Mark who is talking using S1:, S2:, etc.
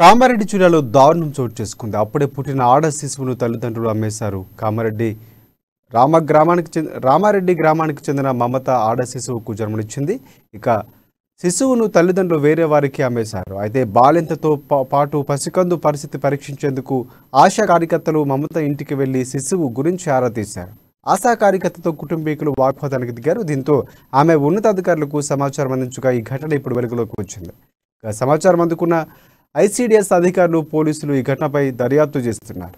S1: కామారెడ్డి జిల్లాలో దారుణం చోటు చేసుకుంది. అప్పుడే పుట్టిన ఆడ శిశువును తల్లిదండ్రులు అమ్మేశారు. రామారెడ్డి గ్రామానికి చెందిన మమత ఆడ శిశువుకు జన్మనిచ్చింది. ఇక శిశువును తల్లిదండ్రులు వేరే వారికి అమ్మేశారు. అయితే బాలింతతో పాటు పసికందు పరిస్థితి పరీక్షించేందుకు ఆశా కార్యకర్తలు మమత ఇంటికి వెళ్లి శిశువు గురించి ఆరా తీశారు. ఆశా కార్యకర్తతో కుటుంబీకులు వాగ్వాదానికి దిగారు. దీంతో ఆమె ఉన్నతాధికారులకు సమాచారం అందించగా ఈ ఘటన ఇప్పుడు వెలుగులోకి వచ్చింది. సమాచారం అందుకున్న ఐసీడీఎస్ అధికారులు, పోలీసులు ఈ ఘటనపై దర్యాప్తు చేస్తున్నారు.